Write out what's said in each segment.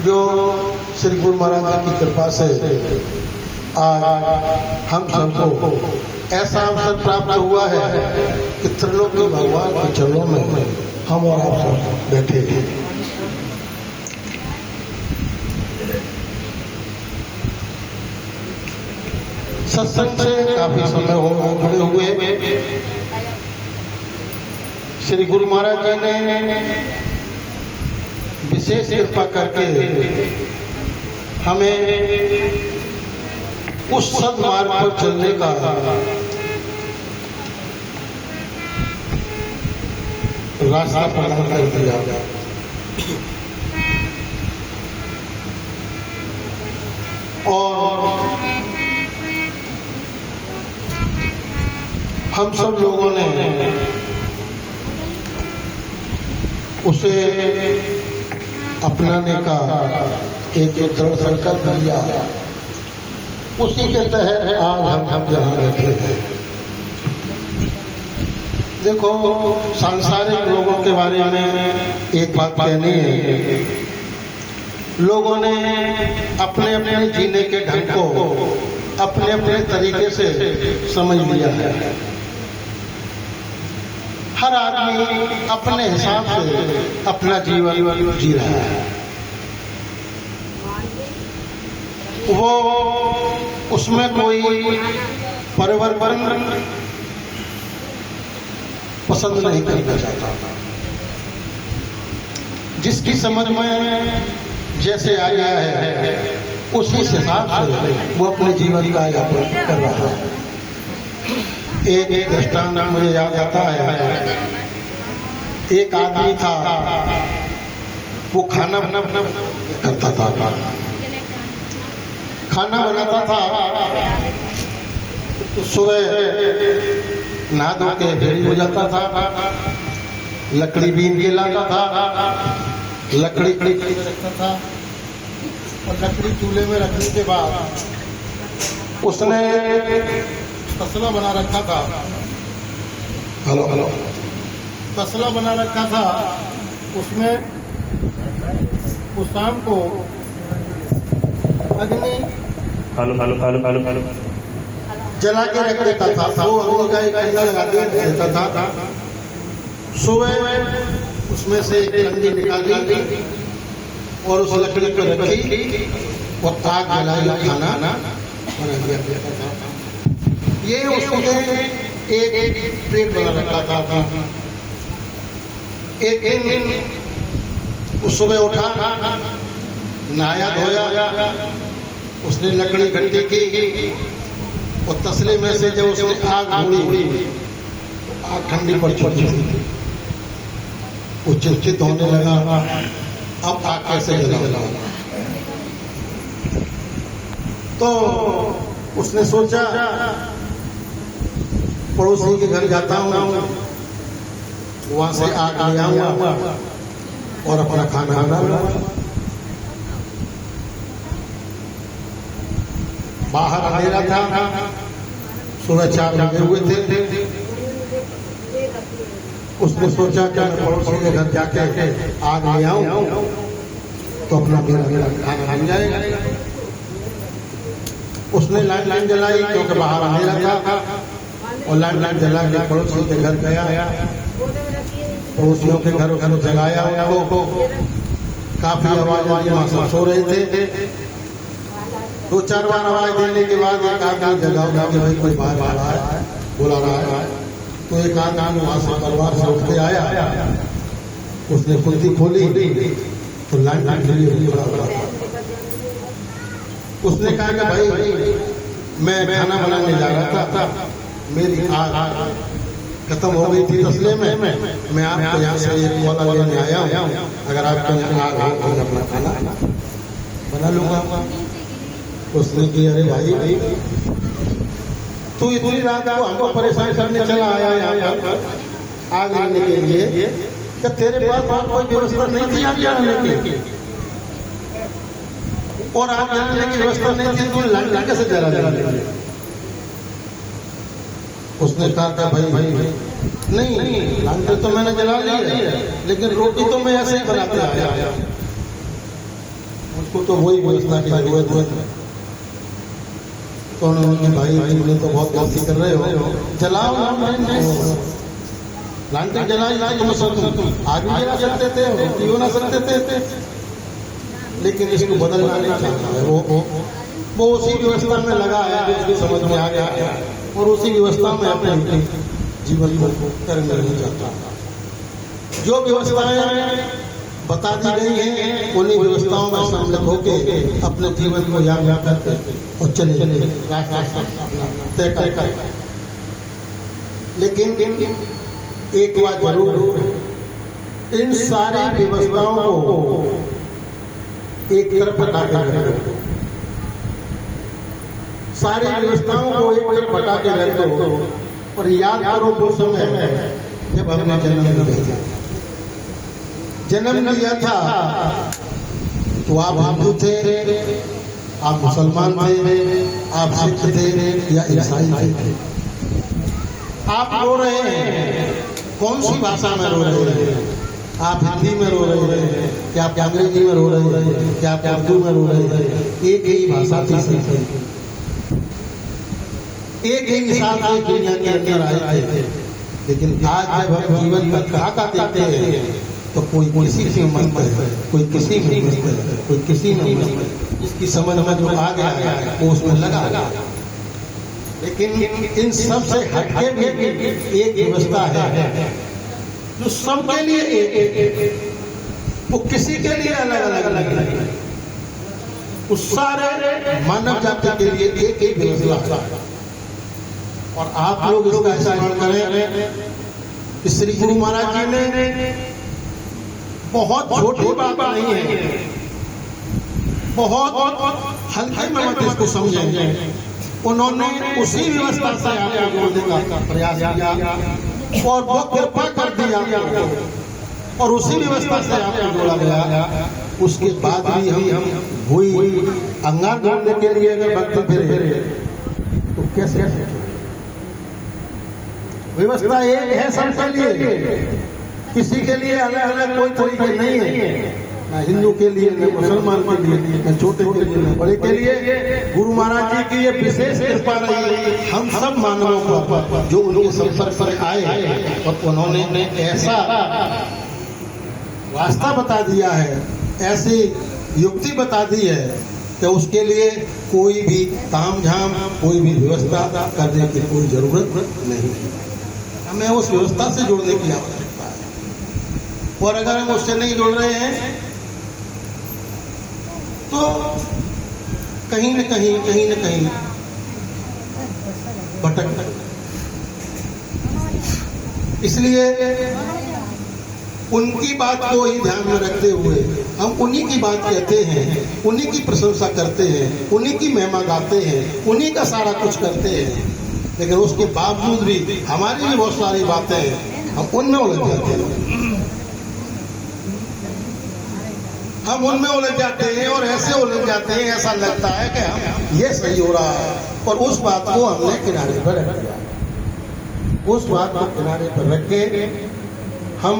जो श्री गुरु महाराज की कृपा से आज हम सबको ऐसा अवसर प्राप्त हुआ है कि त्रिलोकी भगवान के चरणों में हम और आप सब बैठे हैं। सत्संग से काफी समय हो खड़े हुए। श्री गुरु महाराज जी ने विशेष कृपा करके हमें उस सद्मार्ग पर चलने का रास्ता प्रदान कर दिया। और हम सब लोगों ने उसे अपनाने का एक दृढ़ संकल्प लिया। उसी के तहत आज हम यहाँ बैठे हैं। देखो, सांसारिक लोगों के बारे में एक बात कहनी है। लोगों ने अपने अपने जीने के ढंग को अपने अपने तरीके से समझ लिया है। हर आदमी अपने हिसाब से अपना जीवन जी रहा है। वो उसमें कोई परिवर्तन पसंद नहीं करना चाहता। जिसकी समझ में जैसे आ गया है उसी हिसाब से वो अपने जीवन का यापन कर रहा है। एक दृष्टांत मुझे याद आता है। एक आदमी था, वो खाना करता था, खाना बनाता था। तो सुबह नहा धो के रेडी हो जाता था, लकड़ी बीन के लाता था, लकड़ी रखता था और लकड़ी चूल्हे में रखने के बाद उसने तसला बना रखा था। हेलो तसला बना रखा था। उसमें उस शाम को अग्नि हेलो जला के रख देता था। वो अग्नि का एक अंडा लगा देता था। सुबह उसमें से एक लकड़ी निकाली और उस लकड़ी पर रखी और आग जलाई, खाना बना दिया। ये उसने एक प्लेट बना रखा था। एक दिन उस सुबह उठा, नहाया धोया, उसने लकड़ी इकट्ठी की और तसले में से जब उसने आग ढूंढी, आग ठंडी पड़ चुकी थी। वो चिंतित होने लगा, अब आग कैसे जलाऊंगा। तो उसने सोचा पड़ोसी के घर जाता हूँ, वहां से आग ले आऊंगा और अपना खाना बनाऊंगा। बाहर अंधेरा था, सुबह 4 बजे हुए थे। उसने सोचा कि मैं पड़ोसी के घर जाके आग ले आऊं तो अपना मेरा खाना बन जाएगा। उसने लाइन जलाई क्योंकि बाहर अंधेरा था और लाइन जला के पड़ोसी के घर गया। पड़ोसियों के घर जगाया उनको। काफी आवाज आई, वहां सब सो रहे थे। 2-4 बार आवाज देने के बाद एक आदमी जगा कि भाई कोई बाहर आ रहा है, बुला रहा है। तो एक आदमी वहां से परिवार से उठ के आया। उसने कुल्फी खोली तो लाइन जली हुई था। उसने कहा कि भाई मैं खाना बनाने जा रहा था, मेरी आग खत्म हो गई थी तसले में। मैं आपको यहाँ से एक वाला लेने आया हूँ, अगर आपको यहाँ आग हो तो अपना खाना बना लूंगा। उसने की अरे भाई तू इतनी रात को हमको परेशान करने चला आया आग लेने के लिए, क्या तेरे पास कोई व्यवस्था नहीं थी आग जलाने की? और आग जलाने की व्यवस्था नहीं थी तो लाइन कैसे जला? उसने कहा था भाई नहीं, लांटे तो मैंने जला ली है, लेकिन रोटी तो मैं ऐसे ही बनाते आया। उसको तो वही व्यवस्था की जरूरत है। तो उन्होंने भाई तुमने तो बहुत गलती कर रहे हो, जलाओ लालटेन जलाई तुम सब आग भी जला सकते थे, क्यों ना सकते थे, लेकिन इसको बदलना नहीं चाहता है। वो उसी व्यवस्था में लगा है जो उसकी समझ में आ गया और उसी व्यवस्था में अपने जीवन को करने नहीं चाहता। जो व्यवस्थाएं बता दी गई हैं उन्हीं व्यवस्थाओं में सम्मिलित होकर अपने जीवन को याद करते और चले रास्ता तय कर। लेकिन एक बात जरूर, इन सारी व्यवस्थाओं को एक तरफ हटा कर, सारी व्यवस्थाओं को एक तरफ हटा के रख दो और याद करो वो समय जब हमने जन्म लिया था तो आप हिंदू थे, आप मुसलमान थे, आप सिख थे या ईसाई थे। आप रो रहे हैं, कौन सी भाषा में रो रहे हैं? आप हिंदी में रो रहे हैं, क्या आप अंग्रेजी में रो रहे हैं, क्या आप उर्दू में रो रहे हैं? एक ही भाषा थी, एक ही मिसाल से दुनिया के अंदर आए थे। लेकिन आज जब हम जीवन में खाका देखते हैं तो कोई किसी से मत है, कोई किसी में मत है, कोई किसी में मत है। इसकी समझ में जो आ गया वो उसमें लगा। लेकिन इन सब से हटके भी एक व्यवस्था है जो सबके लिए एक, वो किसी के लिए अलग अलग है, उस सारे मानव जाति के लिए एक एक व्यवस्था। और आप लोग इसका स्मरण करें कि श्री गुरु महाराज जी ने बहुत छोटी बात नहीं है, बहुत हल्के में मत इसको समझेंगे। उन्होंने उसी व्यवस्था से आपको जोड़ने का प्रयास किया और वो कृपा कर दिया और उसी व्यवस्था से आपको जोड़ा गया। उसके बाद भी हम हुई अंगार जोड़ने के लिए अगर भक्त फिरे तो कैसे? व्यवस्था एक है सबके लिए, किसी के लिए अलग अलग कोई तरीके नहीं है, न हिंदू के लिए, न मुसलमान के लिए, न छोटे के लिए, न बड़े के लिए। गुरु महाराज जी की ये विशेष कृपा रही हम सब मानवों पर जो उनके संपर्क पर आए और उन्होंने ऐसा रास्ता बता दिया है, ऐसी युक्ति बता दी है कि उसके लिए कोई भी तामझाम, कोई भी व्यवस्था करने की कोई जरूरत नहीं है। हमें उस व्यवस्था से जुड़ने की आवश्यकता है। और अगर हम उससे नहीं जुड़ रहे हैं तो कहीं न कहीं भटक। इसलिए उनकी बात को ही ध्यान में रखते हुए हम उन्हीं की बात कहते हैं, उन्हीं की प्रशंसा करते हैं, उन्हीं की महिमा गाते हैं, उन्हीं का सारा कुछ करते हैं। लेकिन उसके बावजूद भी हमारी भी बहुत सारी बातें हैं, हम उनमें उलझ जाते हैं, हम उनमें उलझ जाते हैं और ऐसे उलझ जाते हैं ऐसा लगता है कि हम ये सही हो रहा है और उस बात को हमने किनारे पर रख दिया। उस बात को किनारे पर रख के हम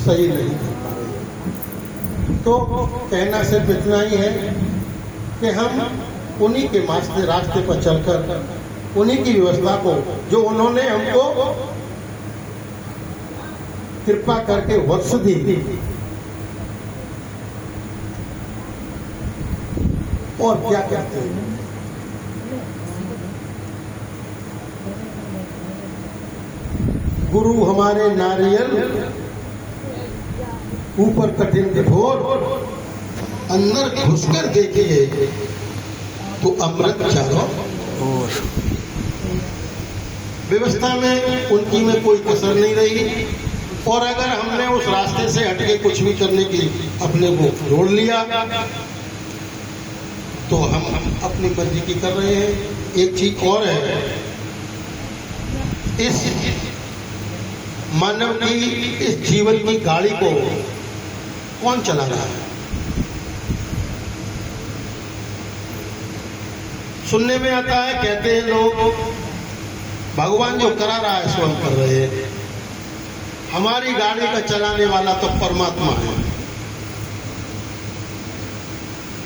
सही नहीं कर पा रहे। तो कहना सिर्फ इतना ही है कि हम उन्हीं के रास्ते पर चलकर उन्हीं की व्यवस्था को जो उन्होंने हमको कृपा करके वत्स दी और क्या कहते हैं, गुरु हमारे नारियल ऊपर कठिन कठोर, अंदर घुसकर देखिए तो अमृत चारों ओर। व्यवस्था में उनकी में कोई कसर नहीं रही। और अगर हमने उस रास्ते से हटके कुछ भी करने की अपने को जोड़ लिया तो हम अपनी मर्जी की कर रहे हैं। एक चीज और है, इस मानव की इस जीवन की गाड़ी को कौन चला रहा है? सुनने में आता है, कहते हैं लोग, भगवान जो करा रहा है स्वयं कर रहे हैं, हमारी गाड़ी का चलाने वाला तो परमात्मा है।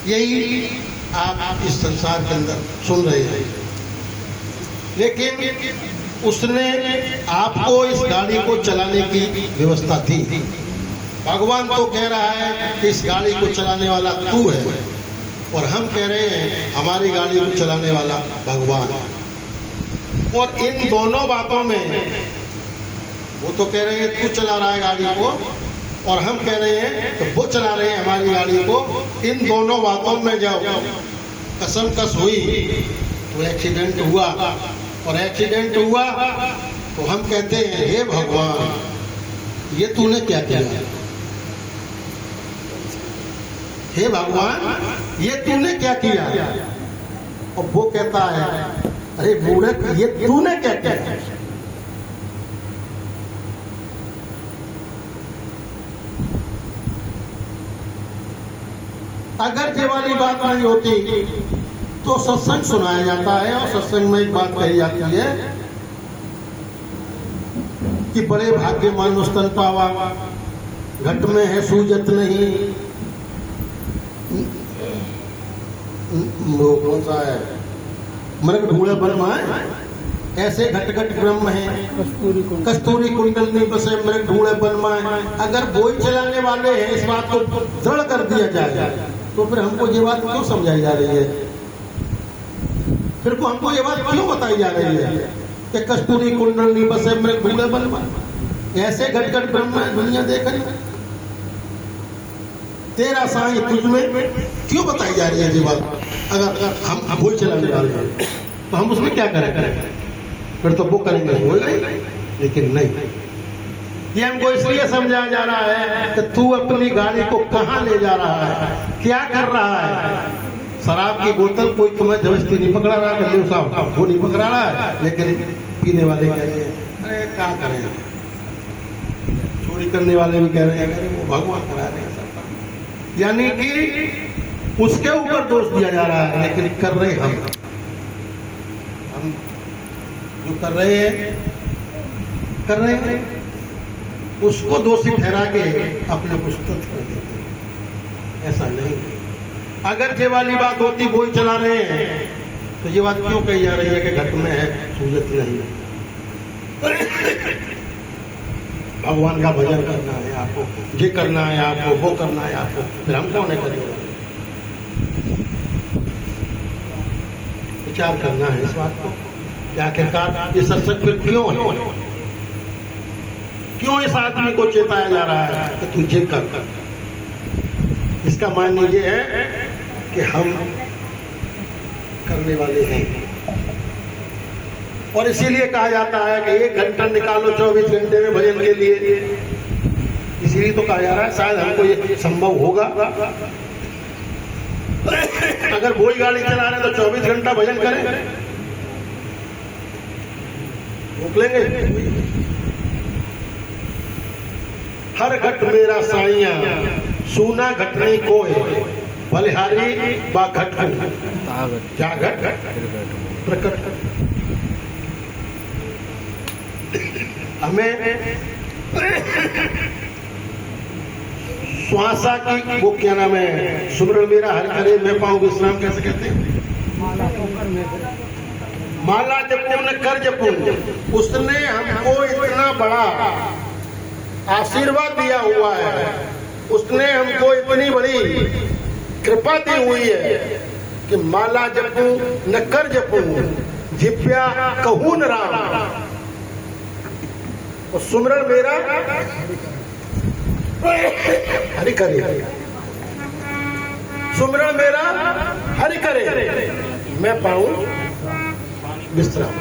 यही आप इस संसार के अंदर सुन रहे हैं। लेकिन उसने आपको इस गाड़ी को चलाने की व्यवस्था थी। भगवान तो कह रहा है कि इस गाड़ी को चलाने वाला तू है, और हम कह रहे हैं हमारी गाड़ी को चलाने वाला भगवान। और इन दोनों बातों में वो तो कह रहे हैं तू चला रहा है गाड़ी को, और हम कह रहे हैं तो वो चला रहे हैं हमारी गाड़ी को। इन दोनों बातों में जब कसमकस हुई तो एक्सीडेंट हुआ, और एक्सीडेंट हुआ तो हम कहते हैं हे भगवान ये तूने क्या किया, हे भगवान ये तूने क्या किया। और वो कहता है अरे मूर्ख ये तूने क्या किया। अगर ये वाली बात नहीं होती तो सत्संग सुनाया जाता है, और सत्संग में एक बात कही जाती है कि बड़े भाग्यमान स्तन पावा, घट में है सूजत नहीं। वो कौन सा है, मृग ढूंढे ब्रह्म है, ऐसे घट घट ब्रह्म है, कस्तूरी कुंडल में बसे मृग ढूंढे ब्रह्म है। अगर बोई चलाने वाले हैं इस बात को दृढ़ कर दिया जाए तो फिर हमको ये बात क्यों समझाई जा रही है, फिर को हमको ये बात क्यों बताई जा रही है कि कस्तूरी कुंडल में बसे मृग ढूंढे ब्रह्म, ऐसे घट घट ब्रह्म है दुनिया देख रही है। तेरा साईं तुझ में क्यों बताई जा रही है ये बात। अगर हम बोल चलाने वाले हैं तो हम उसमें क्या करें, फिर तो वो करेंगे बोल रहे, लेकिन नहीं। ये हमको इसलिए समझाया जा रहा है कि तू अपनी गाड़ी को कहाँ ले जा रहा है, क्या कर रहा है। शराब की बोतल कोई तुम्हें जबरदस्ती नहीं पकड़ा रहा है, साहब वो नहीं पकड़ा रहा है, लेकिन पीने वाले कह रहे हैं अरे क्या करें, चोरी करने वाले भी कह रहे हैं अरे वो भगवान करा रहे हैं। यानी कि उसके ऊपर दोष दिया जा रहा है, लेकिन कर रहे हम जो कर रहे हैं उसको दोषी ठहरा के अपने को स्तुत कर देते हैं। ऐसा नहीं। अगर ये वाली बात होती बोई चला रहे हैं तो ये बात क्यों कही जा रही है कि घट में है सूजत नहीं है। भगवान का भजन करना है आपको, ये करना है आपको, वो करना है आपको, फिर हम कौन है करेंगे। विचार करना है इस बात को कि आखिरकार ये सत्संग फिर क्यों है, क्यों इस आदमी को चेताया जा रहा है कि तू ये कर। इसका मान ये है कि हम करने वाले हैं, और इसीलिए कहा जाता है कि 1 घंटा निकालो 24 घंटे में भजन के लिए। इसीलिए तो कहा जा रहा है, शायद हमको ये संभव होगा। अगर वही गाड़ी चला रहे तो 24 घंटा भजन करें, रोक लेंगे। हर घट मेरा साइया सूना घट नहीं कोई, बलिहारी बा घट क्या घट प्रकट। हमें श्वासा की वो क्या नाम है, सुमरन मेरा हर करे मैं पाऊं विश्राम, कैसे कहते हैं, माला जपून कर जपून। उसने हमको इतना बड़ा आशीर्वाद दिया हुआ है, उसने हमको इतनी बड़ी कृपा दी हुई है कि माला जपू न कर जपू जिप्या कहू न राम, और सुमरन मेरा हरि करे, सुमरन मेरा हरि करे मैं पाऊं विश्राम।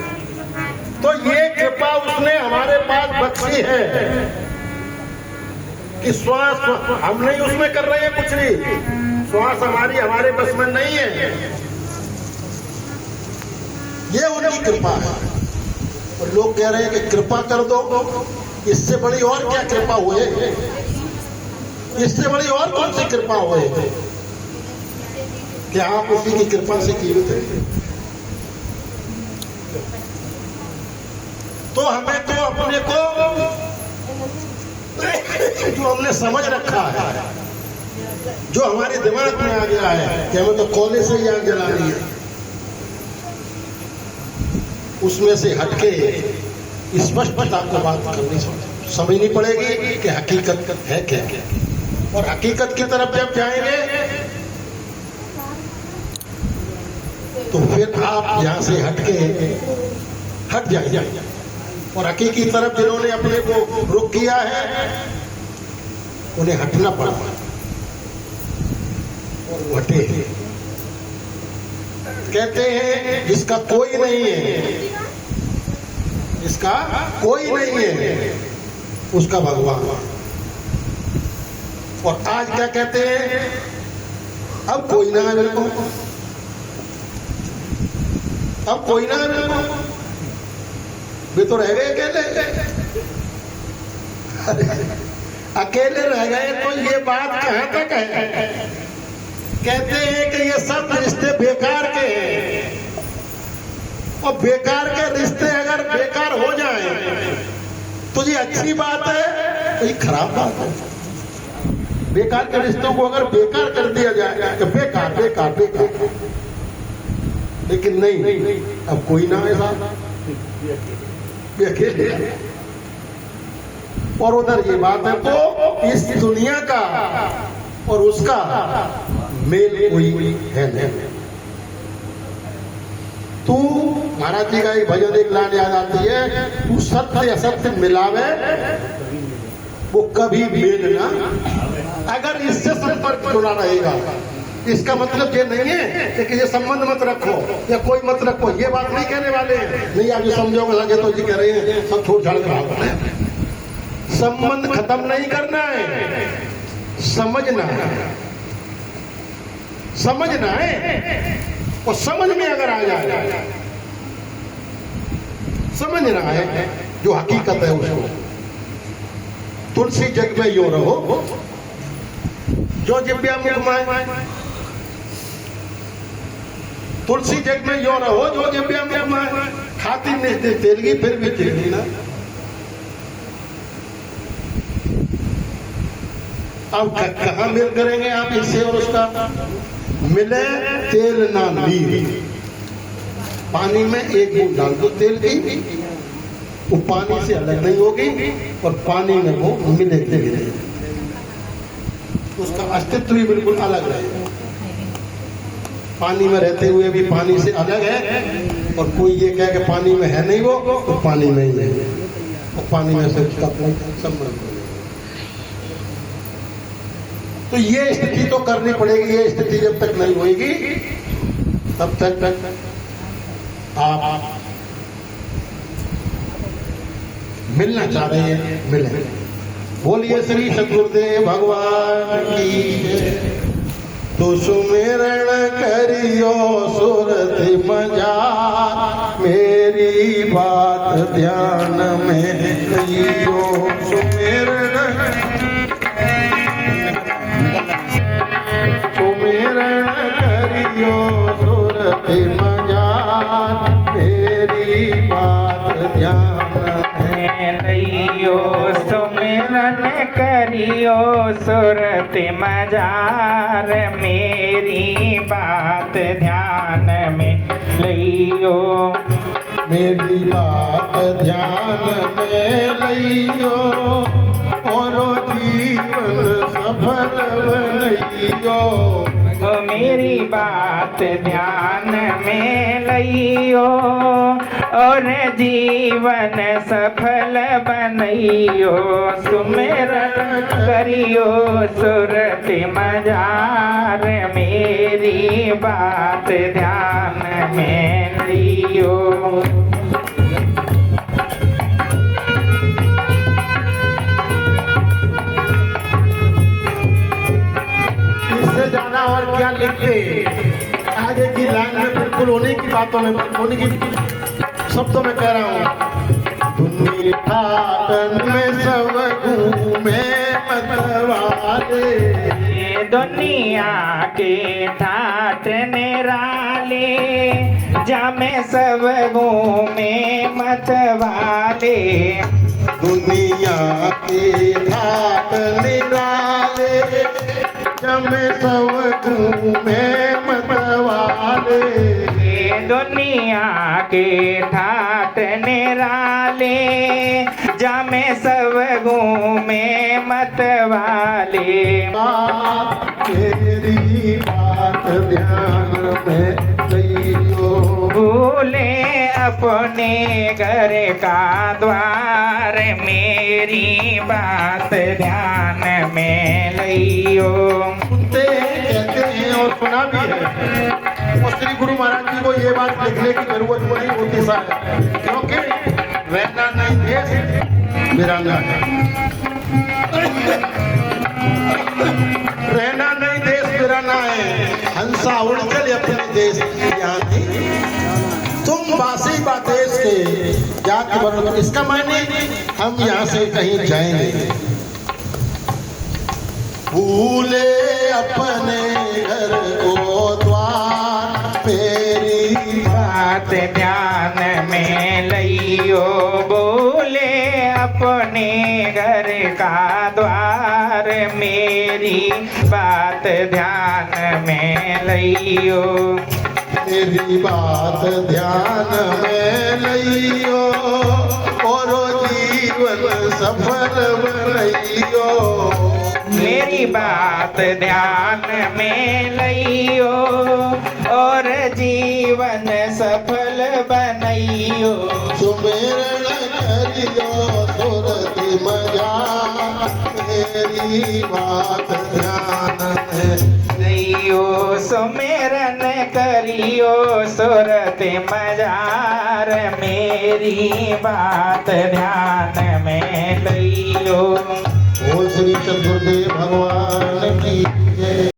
तो ये कृपा उसने हमारे पास बख्शी है कि श्वास हम नहीं उसमें कर रहे हैं कुछ भी, श्वास हमारे बस में नहीं है, ये उनकी कृपा है। और लोग कह रहे हैं कि कृपा कर दो, इससे बड़ी और क्या कृपा हुए, इससे बड़ी और कौन सी कृपा हुए कि आप उसी की कृपा से जीवित हैं। तो हमें तो अपने को जो हमने समझ रखा है जो हमारे दिमाग में आ गया है कि हमें तो कोयले से ही आग जलानी है, उसमें से हटके स्पष्टता को बात करनी समझनी पड़ेगी कि हकीकत है क्या। और हकीकत की तरफ जब जाएंगे तो फिर आप यहां से हट जाइए। और हकीकी तरफ जिन्होंने अपने को रुक किया है उन्हें हटना पड़ा और हटे। कहते हैं जिसका कोई नहीं है, जिसका कोई नहीं है उसका भगवान। और आज क्या कहते हैं, अब कोई ना है मेरे को, अब कोई ना है मेरे को, वे तो रह गए अकेले। अकेले रह गए तो ये बात कहां तक है। कहते हैं कि ये सब रिश्ते बेकार के हैं, और बेकार के रिश्ते अगर बेकार हो जाएं तो ये अच्छी बात है, तो ये खराब बात है। बेकार के रिश्तों को अगर बेकार कर दिया जाए तो बेकार बेकार बेकार, लेकिन नहीं, अब कोई ना ऐसा अकेले। और उधर ये बात है तो इस दुनिया का और उसका मेल कोई है नहीं। तू महाराज जी का एक भजन एक लाइन याद आती है, तू सत्य असत्य मिलावे वो कभी मेल ना। अगर इससे संपर्क जुड़ा रहेगा, इसका मतलब ये नहीं है कि ये संबंध मत रखो या कोई मत रखो, ये बात नहीं कहने वाले हैं। नहीं, आप ये समझोगे लगे तो जी कह रहे हैं सब छोड़ छाड़ कर संबंध खत्म नहीं करना है, समझना है, समझना है। और समझ में अगर आ जाए, समझना है जो हकीकत है उसको। तुलसी जग में यो रहो जो जिव्या मुख माए, तुलसी जग में यो रहो जो जिव्या मुख माए। खाती नहीं तेलगी फिर भी तेलगी ना। अब कहां मेल करेंगे आप इससे और उसका? मिले तेल ना नीर, पानी में एक बूंद डाल दो तेल की, वो पानी से अलग नहीं होगी और पानी में वो मिले तेल, उसका अस्तित्व भी बिल्कुल अलग रहेगा। पानी में रहते हुए भी पानी से अलग है, और कोई ये कहे कि पानी में है नहीं वो, तो पानी में ही है, और पानी में से उसका कोई संबंध नहीं। तो ये स्थिति तो करनी पड़ेगी। ये स्थिति जब तक नहीं होगी तब तक आप मिलना चाह रहे हैं, मिले। बोलिए श्री सतगुरुदेव भगवान की। तो सुमिरण करियो सुरति मजार, मेरी बात ध्यान में लियो। सुमिरण करियो सुरति मजार, मेरी बात ध्यान में लियो। सुमिरन करियो सुरति मजार, मेरी बात ध्यान में लियो। मेरी बात ध्यान में लियो, और जीवन सफल लियो। मेरी बात ध्यान में लियो, और जीवन सफल बनइयो। सुमिरन करियो सुरति मजार, मेरी बात ध्यान में लियो। जाना और क्या लिखते आगे की लाइन में बिल्कुल उन्हीं की बातों में, उन्हीं की शब्दों में कह रहा हूँ। दुनिया में सब घूमे मतवाले, दुनिया के ठाट निराले, जामे सब घूमे मतवाले। दुनिया के ठाट निराले, जमे सब घूमे मतवाले। ये दुनिया के ठाट निराले जामे सब घूमे मतवाले। मेरी बात ध्यान में लियो, भूले अपने घर का द्वार मेरी बात ध्यान में लियो। सुनते कहते हैं और सुना भी है, और श्री गुरु महाराज जी को ये बात लिखने की जरूरत नहीं होती साहब, क्योंकि रहना नहीं देश वीरांगना है, रहना नहीं देश वीराना है। हंसा उड़ चले अपने देश यहाँ थी, तुम वासी बा देश के जात वर्ण। इसका मायने हम यहाँ से कहीं जाएंगे। भूले अपने घर को द्वार मेरी बात ध्यान में लियो। बोले अपने घर का द्वार मेरी बात ध्यान में लियो। मेरी बात ध्यान में लियो और जीवन सफल बनइयो। मेरी बात ध्यान में लियो और जीवन सफल बनइयो। सुमेरन करियो सुरति मजा मेरी बात ध्यान में लियो। सुमेरन करियो सुरत मजार मेरी बात ध्यान में लियो। बोल श्री चतुर्देव भगवान की